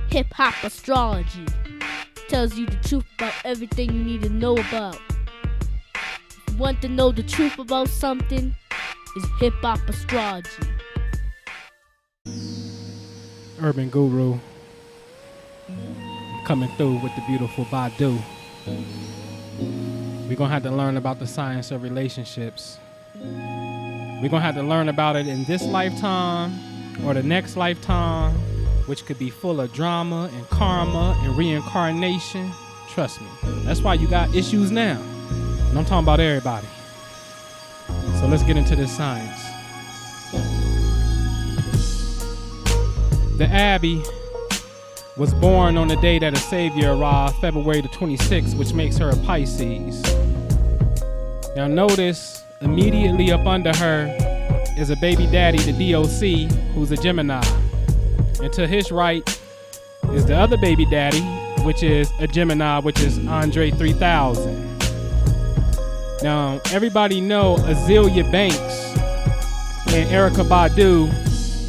Hip-hop astrology tells you the truth about everything you need to know about. If you want to know the truth about something, it's hip-hop astrology. Urban Guru coming through with the beautiful Badu. We're going to have to learn about the science of relationships. We're going to have to learn about it in this lifetime or the next lifetime, which could be full of drama and karma and reincarnation. Trust me. That's why you got issues now. And I'm talking about everybody. So let's get into this science. The Abbey was born on the day that a savior arrived, February the 26th, which makes her a Pisces. Now notice, immediately up under her is a baby daddy, the D.O.C, who's a Gemini. And to his right is the other baby daddy, which is a Gemini, which is Andre 3000. Now, everybody know Azealia Banks and Erykah Badu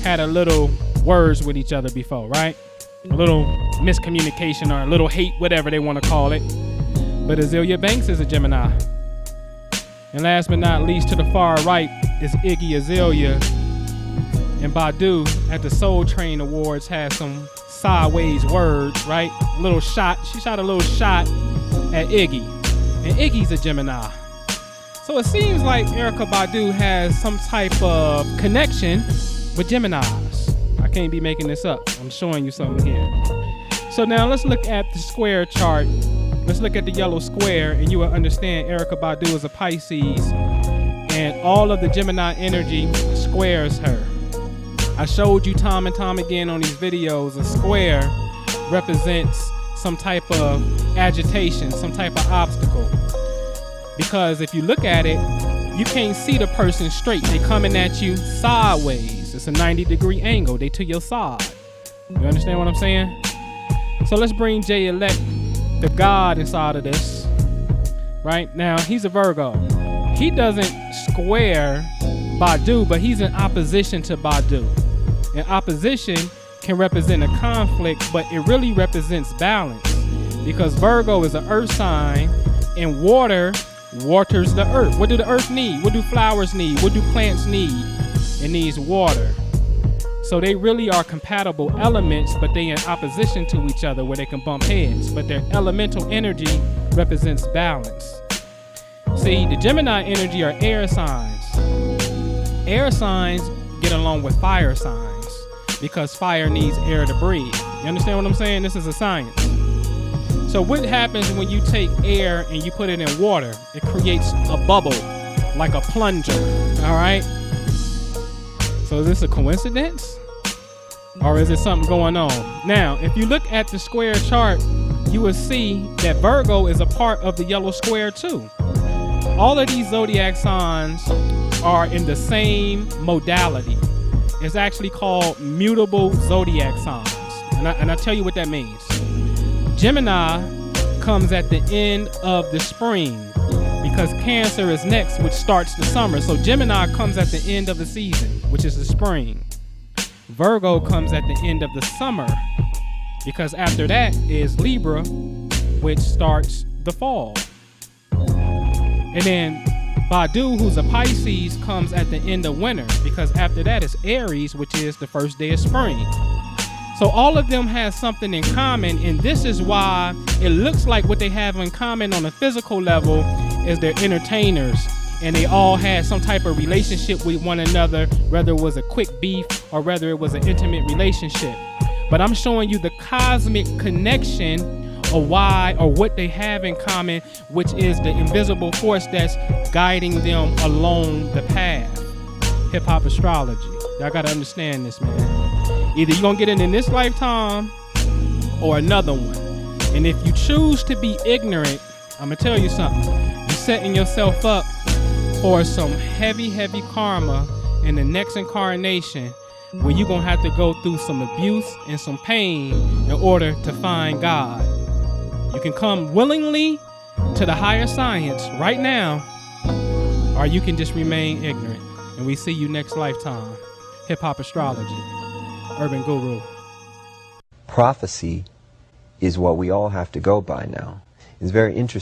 had a little words with each other before, right? A little miscommunication or a little hate, whatever they want to call it. But Azealia Banks is a Gemini. And last but not least, to the far right is Iggy Azalea. And Badu at the Soul Train Awards had some sideways words, right? A little shot. She shot a little shot at Iggy. And Iggy's a Gemini. So it seems like Erykah Badu has some type of connection with Geminis. I can't be making this up. I'm showing you something here. So now let's look at the square chart. Let's look at the yellow square and you will understand Erykah Badu is a Pisces and all of the Gemini energy squares her. I showed you time and time again on these videos, a square represents some type of agitation, some type of obstacle. Because if you look at it, you can't see the person straight. They coming at you sideways. It's a 90-degree angle. They to your side. You understand what I'm saying? So let's bring Jay Elect, the God inside of this. Right now, he's a Virgo. He doesn't square Badu, but he's in opposition to Badu. And opposition can represent a conflict, but it really represents balance. Because Virgo is an earth sign, and water waters the earth. What do the earth need? What do flowers need? What do plants need? It needs water. So they really are compatible elements, but they in opposition to each other where they can bump heads. But their elemental energy represents balance. See, the Gemini energy are air signs. Air signs get along with fire signs because fire needs air to breathe. You understand what I'm saying? This is a science. So what happens when you take air and you put it in water? It creates a bubble, like a plunger, all right? So is this a coincidence? Or is it something going on? Now, if you look at the square chart, you will see that Virgo is a part of the yellow square too. All of these zodiac signs are in the same modality. It's actually called mutable zodiac signs. And I'll tell you what that means. Gemini comes at the end of the spring because Cancer is next, which starts the summer. So Gemini comes at the end of the season, which is the spring. Virgo comes at the end of the summer because after that is Libra, which starts the fall. And then Badu, who's a Pisces, comes at the end of winter because after that is Aries, which is the first day of spring. So all of them have something in common, and this is why it looks like what they have in common on a physical level is they're entertainers, and they all had some type of relationship with one another, whether it was a quick beef or whether it was an intimate relationship. But I'm showing you the cosmic connection of why or what they have in common, which is the invisible force that's guiding them along the path. Hip-hop astrology. Y'all gotta understand this, man. Either you're gonna get it in this lifetime or another one. And if you choose to be ignorant, I'm gonna tell you something. You're setting yourself up for some heavy, heavy karma in the next incarnation where you're gonna have to go through some abuse and some pain in order to find God. You can come willingly to the higher science right now, or you can just remain ignorant. And we see you next lifetime. Hip Hop Astrology, Urban Guru. Prophecy is what we all have to go by now. It's very interesting.